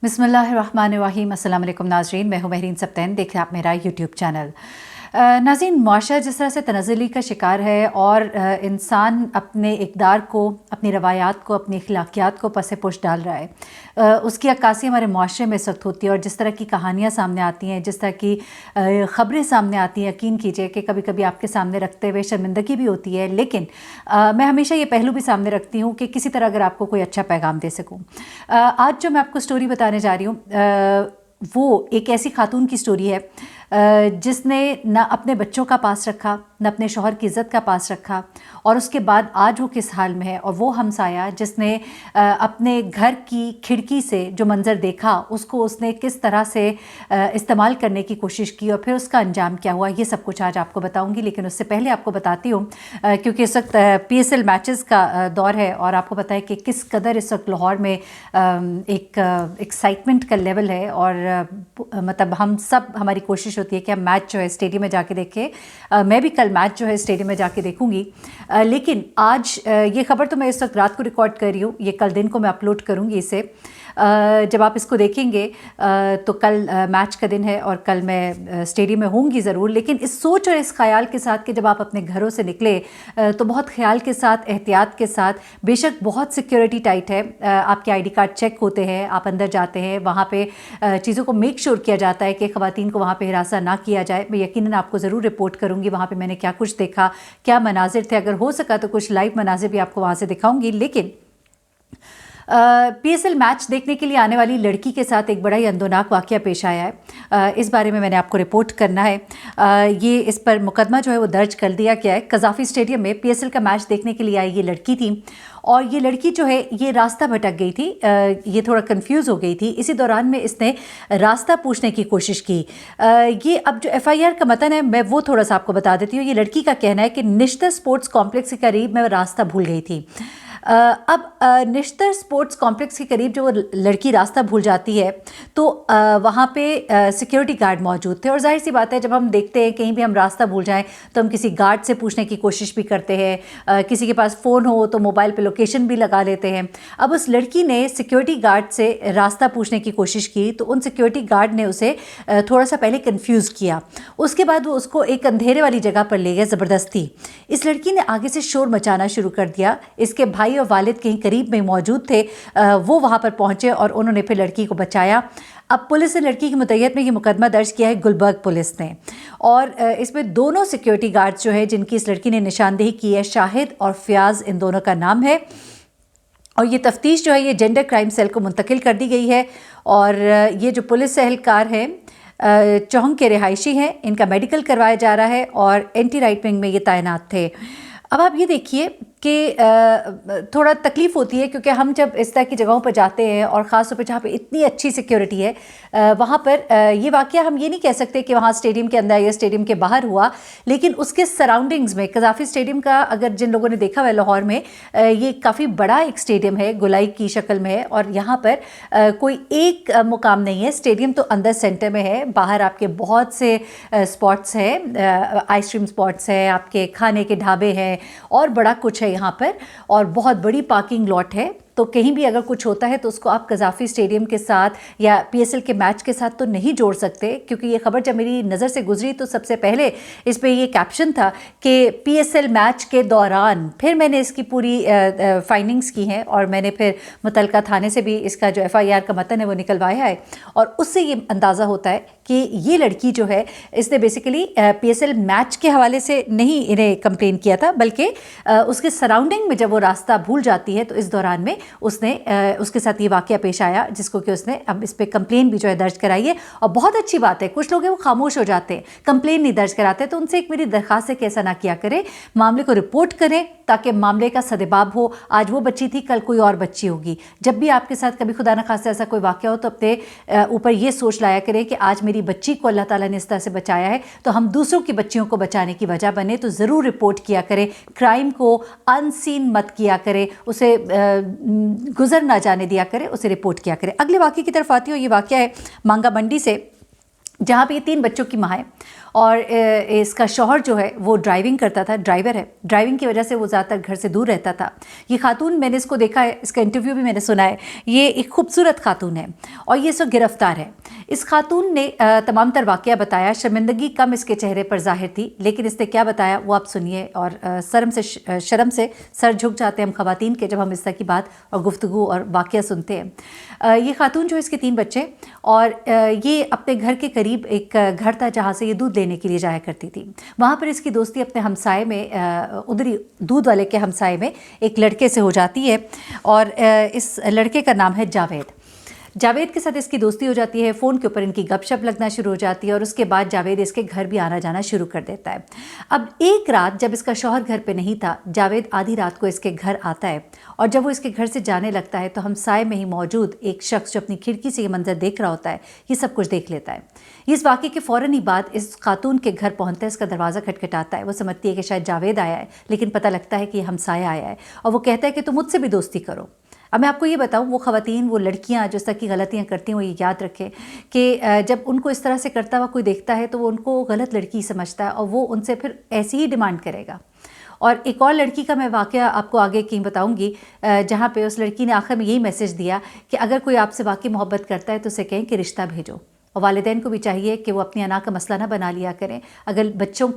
बिस्मिल्लाहिर्रहमानिर्रहीम। अस्सलाम वालेकुम नाज़रीन, मैं हूँ महरीन सब्तैन, देख रहे हैं आप मेरा यूट्यूब चैनल। नाज़रीन, मुआशरा जिस तरह से तनज़्ज़ुली का शिकार है और इंसान अपने इक़दार को, अपनी रवायात को, अपनी अखलाकियात को पसे पुश डाल रहा है, उसकी अक्कासी हमारे मुआशरे में इस वक्त होती है। और जिस तरह की कहानियाँ सामने आती हैं, जिस तरह की ख़बरें सामने आती हैं, यकीन कीजिए कि कभी कभी आपके सामने रखते हुए शर्मिंदगी भी होती है, लेकिन मैं हमेशा ये पहलू भी सामने रखती हूँ कि किसी तरह अगर आपको कोई अच्छा पैगाम दे सकूँ। आज जो मैं आपको स्टोरी बताने जा रही हूँ वो एक ऐसी खातून की स्टोरी है जिसने न अपने बच्चों का पास रखा, न अपने शौहर की इज़्ज़त का पास रखा, और उसके बाद आज वो किस हाल में है। और वो हमसाया जिसने अपने घर की खिड़की से जो मंज़र देखा उसको उसने किस तरह से इस्तेमाल करने की कोशिश की और फिर उसका अंजाम क्या हुआ, ये सब कुछ आज आपको बताऊंगी। लेकिन उससे पहले आपको बताती हूँ क्योंकि इस वक्त PSL मैचेस का दौर है और आपको पता है कि किस कदर इस वक्त लाहौर में एक एक्साइटमेंट का लेवल है। और मतलब हम सब, हमारी कोशिश होती है कि हम मैच जो है स्टेडियम में जाके देखें। मैं भी कल मैच जो है स्टेडियम में जाके देखूंगी। लेकिन आज ये खबर तो मैं इस वक्त रात को रिकॉर्ड कर रही हूँ, ये कल दिन को मैं अपलोड करूँगी इसे। जब आप इसको देखेंगे तो कल मैच का दिन है और कल मैं स्टेडियम में होंगी ज़रूर। लेकिन इस सोच और इस ख़याल के साथ कि जब आप अपने घरों से निकले तो बहुत ख़याल के साथ, एहतियात के साथ, बेशक बहुत सिक्योरिटी टाइट है, आपके ID कार्ड चेक होते हैं, आप अंदर जाते हैं, वहाँ पे चीज़ों को मेक श्योर किया जाता है कि ख़वातीन को वहाँ पे हिरासा ना किया जाए। मैं यकीनन आपको ज़रूर रिपोर्ट करूँगी वहाँ पे मैंने क्या कुछ देखा, क्या मनाजिर थे। अगर हो सका तो कुछ लाइव मनाजिर भी आपको वहाँ से दिखाऊँगी। लेकिन PSL मैच देखने के लिए आने वाली लड़की के साथ एक बड़ा ही अंदोनाक वाक़या पेश आया है। इस बारे में मैंने आपको रिपोर्ट करना है। ये इस पर मुकदमा जो है वो दर्ज कर दिया गया है। कज़ाफ़ी स्टेडियम में PSL का मैच देखने के लिए आई ये लड़की थी और ये लड़की जो है ये रास्ता भटक गई थी, ये थोड़ा कंफ्यूज हो गई थी। इसी दौरान में इसने रास्ता पूछने की कोशिश की। ये अब जो FIR का मतन है मैं वो थोड़ा सा आपको बता देती हूँ। ये लड़की का कहना है कि निश्तर स्पोर्ट्स कॉम्प्लेक्स के करीब मैं रास्ता भूल गई थी। अब निश्तर स्पोर्ट्स कॉम्प्लेक्स के करीब जो वो लड़की रास्ता भूल जाती है तो वहाँ पे सिक्योरिटी गार्ड मौजूद थे। और जाहिर सी बात है जब हम देखते हैं कहीं भी हम रास्ता भूल जाएं तो हम किसी गार्ड से पूछने की कोशिश भी करते हैं, किसी के पास फ़ोन हो तो मोबाइल पे लोकेशन भी लगा लेते हैं। अब उस लड़की ने सिक्योरिटी गार्ड से रास्ता पूछने की कोशिश की तो उन सिक्योरिटी गार्ड ने उसे थोड़ा सा पहले कन्फ्यूज़ किया। उसके बाद वो उसको एक अंधेरे वाली जगह पर ले गए ज़बरदस्ती। इस लड़की ने आगे से शोर मचाना शुरू कर दिया। इसके भाई और वालिद कहीं करीब में मौजूद थे, वो वहाँ पर पहुँचे और उन्होंने फिर लड़की को बचाया। अब पुलिस ने लड़की की मुद्दत में ये मुकदमा दर्ज किया है गुलबर्ग पुलिस ने। और इसमें दोनों सिक्योरिटी गार्ड्स जो है जिनकी इस लड़की ने निशानदेही की है, शाहिद और फयाज, इन दोनों का नाम है। और ये तफ्तीश जो है ये जेंडर क्राइम सेल को मुंतकिल कर दी गई है। और ये जो पुलिस एहलकार हैं चौंग के रिहायशी हैं, इनका मेडिकल करवाया जा रहा है और एंटी राइट विंग में ये तैनात थे। अब आप ये देखिए कि थोड़ा तकलीफ़ होती है क्योंकि हम जब इस तरह की जगहों पर जाते हैं और ख़ास तौर पर जहाँ पे इतनी अच्छी सिक्योरिटी है वहाँ पर ये वाक़या हम ये नहीं कह सकते कि वहाँ स्टेडियम के अंदर या स्टेडियम के बाहर हुआ, लेकिन उसके सराउंडिंग्स में कज़ाफ़ी स्टेडियम का अगर जिन लोगों ने देखा हुआ है लाहौर में, ये काफ़ी बड़ा एक स्टेडियम है, गोलाई की शक्ल में है। और यहाँ पर कोई एक मुकाम नहीं है, स्टेडियम तो अंदर सेंटर में है, बाहर आपके बहुत से स्पॉट्स हैं, आइसक्रीम स्पॉट्स हैं, आपके खाने के ढाबे हैं और बड़ा कुछ है यहाँ पर, और बहुत बड़ी पार्किंग लॉट है। तो कहीं भी अगर कुछ होता है तो उसको आप कज़ाफ़ी स्टेडियम के साथ या PSL के मैच के साथ तो नहीं जोड़ सकते। क्योंकि ये खबर जब मेरी नज़र से गुजरी तो सबसे पहले इस पे ये कैप्शन था कि PSL मैच के दौरान। फिर मैंने इसकी पूरी फाइंडिंग्स की हैं और मैंने फिर मुतलका थाने से भी इसका जो FIR का मतन है वो निकलवाया है। और उससे ये अंदाज़ा होता है कि ये लड़की जो है इसने बेसिकली PSL मैच के हवाले से नहीं इन्हें कंप्लेन किया था, बल्कि उसके सराउंडिंग में जब वो रास्ता भूल जाती है तो इस दौरान में उसने उसके साथ ये वाक़या पेश आया जिसको कि उसने अब इस पे कंप्लेन भी जो है दर्ज कराई है। और बहुत अच्छी बात है, कुछ लोग हैं वो खामोश हो जाते हैं, कंप्लेन नहीं दर्ज कराते। तो उनसे एक मेरी दरख्वास्त है कि ऐसा ना किया करें, मामले को रिपोर्ट करें ताकि मामले का सदेबाब हो। आज वो बच्ची थी, कल कोई और बच्ची होगी। जब भी आपके साथ कभी खुदा न खास्ता ऐसा कोई वाक़या हो तो अपने ऊपर ये सोच लाया करें कि आज मेरी बच्ची को अल्लाह ताला ने इस तरह से बचाया है तो हम दूसरों की बच्चियों को बचाने की वजह बने। तो ज़रूर रिपोर्ट किया करें, क्राइम को अनसीन मत किया करें, उसे गुजर ना जाने दिया करें, उसे रिपोर्ट किया करें। अगले वाक़े की तरफ आती हूँ। ये वाक़या है मांगा मंडी से। جہاں پہ یہ 3 بچوں کی ماں ہے اور اس کا شوہر جو ہے وہ ڈرائیونگ کرتا تھا، ڈرائیور ہے، ڈرائیونگ کی وجہ سے وہ زیادہ تر گھر سے دور رہتا تھا۔ یہ خاتون، میں نے اس کو دیکھا ہے، اس کا انٹرویو بھی میں نے سنا ہے، یہ ایک خوبصورت خاتون ہے اور یہ اس وقت گرفتار ہے۔ اس خاتون نے تمام تر واقعہ بتایا، شرمندگی کم اس کے چہرے پر ظاہر تھی، لیکن اس نے کیا بتایا وہ آپ سنیے، اور شرم سے سر جھک جاتے ہیں ہم خواتین کے جب ہم اس طرح کی بات اور گفتگو اور واقعہ سنتے ہیں۔ یہ خاتون جو ہے، اس کے 3 بچے، اور یہ اپنے گھر کے قریب ایک گھر تھا جہاں سے یہ دودھ لینے کے لیے جایا کرتی تھی۔ وہاں پر اس کی دوستی اپنے ہمسائے میں، ادھری دودھ والے کے ہمسائے میں ایک لڑکے سے ہو جاتی ہے، اور اس لڑکے کا نام ہے جاوید۔ جاوید کے ساتھ اس کی دوستی ہو جاتی ہے، فون کے اوپر ان کی گپ شپ لگنا شروع ہو جاتی ہے، اور اس کے بعد جاوید اس کے گھر بھی آنا جانا شروع کر دیتا ہے۔ اب ایک رات جب اس کا شوہر گھر پہ نہیں تھا، جاوید آدھی رات کو اس کے گھر آتا ہے، اور جب وہ اس کے گھر سے جانے لگتا ہے تو ہمسائے میں ہی موجود ایک شخص جو اپنی کھڑکی سے یہ منظر دیکھ رہا ہوتا ہے، یہ سب کچھ دیکھ لیتا ہے۔ اس واقعے کے فوراً ہی بعد اس خاتون کے گھر پہنچتا ہے، اس کا دروازہ کھٹکھٹاتا ہے، وہ سمجھتی ہے کہ شاید جاوید آیا ہے، لیکن پتہ لگتا ہے کہ یہ ہمسایہ آیا ہے، اور وہ کہتا ہے کہ تم مجھ سے بھی دوستی کرو۔ اب میں آپ کو یہ بتاؤں، وہ خواتین، وہ لڑکیاں جو اس طرح کی غلطیاں کرتی ہیں، وہ یہ یاد رکھیں کہ جب ان کو اس طرح سے کرتا ہوا کوئی دیکھتا ہے تو وہ ان کو غلط لڑکی سمجھتا ہے، اور وہ ان سے پھر ایسی ہی ڈیمانڈ کرے گا۔ اور ایک اور لڑکی کا میں واقعہ آپ کو آگے کہیں بتاؤں گی، جہاں پہ اس لڑکی نے آخر میں یہی میسج دیا کہ اگر کوئی آپ سے واقعی محبت کرتا ہے تو اسے کہیں کہ رشتہ بھیجو، اور والدین کو بھی چاہیے کہ وہ اپنی انا کا مسئلہ نہ بنا لیا کریں۔ اگر بچیوں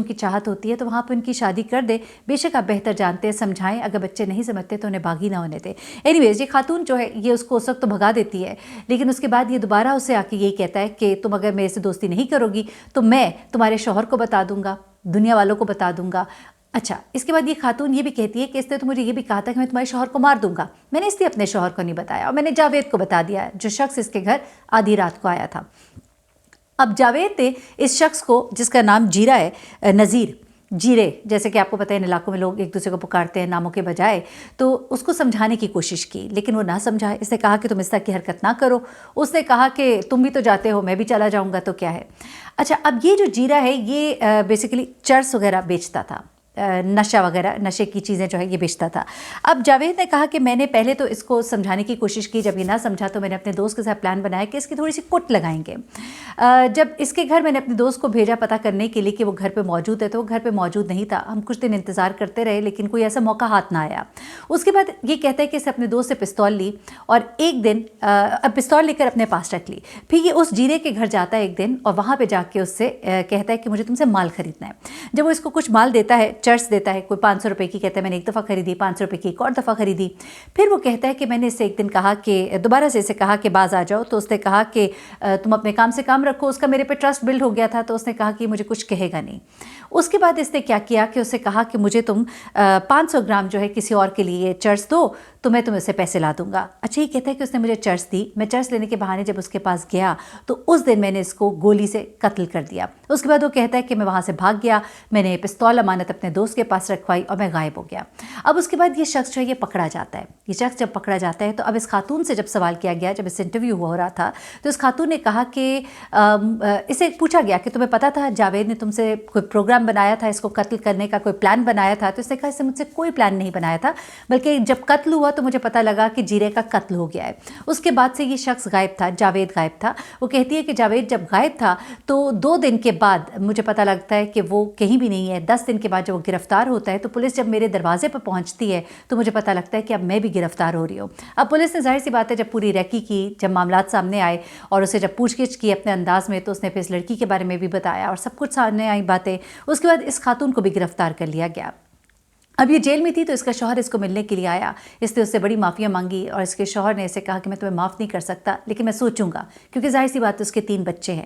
کی چاہت ہوتی ہے تو وہاں پہ ان کی شادی کر دے، بے شک آپ بہتر جانتے ہیں، سمجھائیں، اگر بچے نہیں سمجھتے تو انہیں باغی نہ ہونے دیں۔ اینی ویز، یہ خاتون جو ہے یہ اس کو اس وقت تو بھگا دیتی ہے، لیکن اس کے بعد یہ دوبارہ اسے آ کے یہی کہتا ہے کہ تم اگر میرے سے دوستی نہیں کرو گی تو میں تمہارے شوہر کو بتا دوں گا، دنیا والوں کو بتا دوں گا۔ اچھا، اس کے بعد یہ خاتون یہ بھی کہتی ہے کہ اس نے تو مجھے یہ بھی کہا تھا کہ میں تمہارے شوہر کو مار دوں گا، میں نے اس لیے اپنے شوہر کو نہیں بتایا، اور میں نے جاوید کو بتا دیا، جو شخص اس کے گھر آدھی رات کو آیا تھا۔ اب جاوید نے اس شخص کو، جس کا نام جیرا ہے، نذیر، جیرے جیسے کہ آپ کو پتہ ہے ان علاقوں میں لوگ ایک دوسرے کو پکارتے ہیں ناموں کے بجائے، تو اس کو سمجھانے کی کوشش کی، لیکن وہ نہ سمجھا۔ اس نے کہا کہ تم اس طرح کی حرکت نہ کرو، اس نے کہا کہ تم بھی تو جاتے ہو، میں بھی چلا جاؤں گا تو کیا ہے۔ اچھا، اب یہ جو جیرا ہے یہ بیسیکلی چرس وغیرہ بیچتا تھا، نشہ وغیرہ، نشے کی چیزیں جو ہے یہ بیچتا تھا۔ اب جاوید نے کہا کہ میں نے پہلے تو اس کو سمجھانے کی کوشش کی، جب یہ نہ سمجھا تو میں نے اپنے دوست کے ساتھ پلان بنایا کہ اس کی تھوڑی سی کٹ لگائیں گے۔ جب اس کے گھر میں نے اپنے دوست کو بھیجا پتہ کرنے کے لیے کہ وہ گھر پہ موجود ہے، تو وہ گھر پہ موجود نہیں تھا۔ ہم کچھ دن انتظار کرتے رہے، لیکن کوئی ایسا موقع ہاتھ نہ آیا۔ اس کے بعد یہ کہتا ہے کہ اس نے اپنے دوست سے پستول لی، اور ایک دن پستول لے کر اپنے پاس رکھ لی۔ پھر یہ اس جیرے کے گھر جاتا ہے ایک دن، اور وہاں پہ جا کے اس سے کہتا ہے کہ مجھے تم سے مال خریدنا ہے۔ جب وہ اس کو کچھ مال دیتا ہے، چرس دیتا ہے، کوئی 500 روپے کی، کہتا ہے میں نے ایک دفعہ خریدی، 500 روپے کی ایک اور دفعہ خریدی۔ پھر وہ کہتا ہے کہ میں نے اس سے ایک دن کہا کہ دوبارہ سے اسے کہا کہ باز آ جاؤ، تو اس نے کہا کہ تم اپنے کام سے کام رکھو۔ اس کا میرے پہ ٹرسٹ بلڈ ہو گیا تھا، تو اس نے کہا کہ مجھے کچھ کہے گا نہیں۔ اس کے بعد اس نے کیا کیا کہ اسے کہا کہ مجھے تم 500 گرام جو ہے کسی اور کے لیے چرس دو، تو میں تمہیں سے پیسے لا دوں گا۔ اچھا، یہ کہتا ہے کہ اس نے مجھے چرس دی، میں چرس لینے کے بہانے جب اس کے پاس گیا تو اس دن میں نے اس کو گولی سے قتل کر دیا۔ اس کے بعد وہ کہتا ہے کہ میں وہاں سے بھاگ گیا، میں نے پستول امانت اپنے دوست کے پاس رکھوائی اور میں غائب ہو گیا۔ اب اس کے بعد یہ شخص جو ہے یہ پکڑا جاتا ہے۔ یہ شخص جب پکڑا جاتا ہے تو اب اس خاتون سے جب سوال کیا گیا، جب اس سے انٹرویو ہو رہا تھا، تو اس خاتون نے کہا کہ اسے پوچھا گیا کہ تمہیں پتا تھا جاوید نے تم سے کوئی پروگرام بنایا تھا، اس کو قتل کرنے کا کوئی پلان بنایا تھا؟ تو اس نے کہا اس نے مجھ سے کوئی پلان نہیں بنایا تھا، بلکہ جب قتل ہوا تو مجھے پتہ لگا کہ جیرے کا قتل ہو گیا ہے۔ اس کے بعد سے یہ شخص غائب تھا، جاوید غائب تھا۔ وہ کہتی ہے کہ جاوید جب غائب تھا تو 2 دن کے بعد مجھے پتہ لگتا ہے کہ وہ کہیں بھی نہیں ہے۔ 10 دن کے بعد جب وہ گرفتار ہوتا ہے تو پولیس جب میرے دروازے پر پہنچتی ہے تو مجھے پتہ لگتا ہے کہ اب میں بھی گرفتار ہو رہی ہوں۔ اب پولیس نے ظاہر سی بات ہے جب پوری ریکی کی، جب معاملات سامنے آئے اور اسے جب پوچھ گچھ کی اپنے انداز میں، تو اس نے پھر اس لڑکی کے بارے میں بھی بتایا اور سب کچھ سامنے آئی باتیں۔ اس کے بعد اس خاتون کو بھی گرفتار کر لیا گیا۔ اب یہ جیل میں تھی تو اس کا شوہر اس کو ملنے کے لیے آیا، اس نے اس سے بڑی معافیاں مانگی، اور اس کے شوہر نے اسے کہا کہ میں تمہیں معاف نہیں کر سکتا، لیکن میں سوچوں گا، کیونکہ ظاہر سی بات ہے اس کے 3 بچے ہیں۔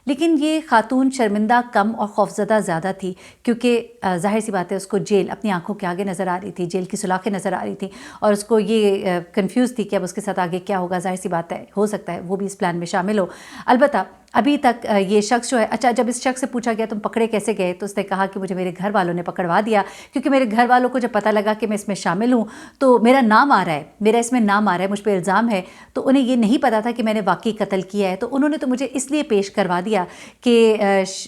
لیکن یہ خاتون شرمندہ کم اور خوفزدہ زیادہ تھی، کیونکہ ظاہر سی بات ہے اس کو جیل اپنی آنکھوں کے آگے نظر آ رہی تھی، جیل کی سلاخیں نظر آ رہی تھی، اور اس کو یہ کنفیوز تھی کہ اب اس کے ساتھ آگے کیا ہوگا۔ ظاہر سی بات ہے ہو سکتا ہے وہ بھی اس پلان میں شامل ہو۔ البتہ ابھی تک یہ شخص جو ہے، اچھا جب اس شخص سے پوچھا گیا تم پکڑے کیسے گئے، تو اس نے کہا کہ مجھے میرے گھر والوں نے پکڑوا دیا، کیونکہ میرے گھر والوں کو جب پتہ لگا کہ میں اس میں شامل ہوں تو میرا نام آ رہا ہے، میرا اس میں نام آ رہا ہے، مجھ پہ الزام ہے، تو انہیں یہ نہیں پتا تھا کہ میں نے واقعی قتل کیا ہے، تو انہوں نے تو مجھے اس لیے پیش کروا دیا کہ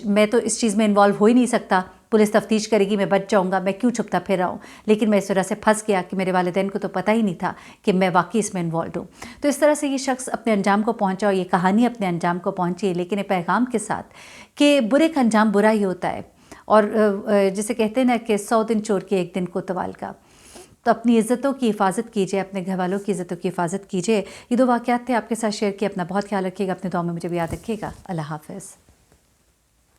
میں تو اس چیز میں انوالو ہو ہی نہیں سکتا، पुलिस तफ्तीश करेगी, मैं बच जाऊंगा, मैं क्यों छुपता फिर रहा हूँ, लेकिन मैं इस वजह से फंस गया कि मेरे वालिदैन को तो पता ही नहीं था कि मैं वाकई इसमें इन्वॉल्व हूँ। तो इस तरह से ये शख्स अपने अंजाम को पहुँचा और ये कहानी अपने अंजाम को पहुँची है, लेकिन ये पैगाम के साथ कि बुरे का अंजाम बुरा ही होता है। और जिसे कहते हैं ना कि 100 दिन चोर के 1 दिन कोतवाल का। तो अपनी इज़्ज़तों की हिफाजत कीजिए, अपने घर वालों की इज़्ज़तों की हिफाजत कीजिए। ये 2 वाक़यात थे आपके साथ शेयर किए। अपना बहुत ख्याल रखिएगा, अपने दुआ में मुझे भी याद रखिएगा। अल्लाह हाफ़िज़।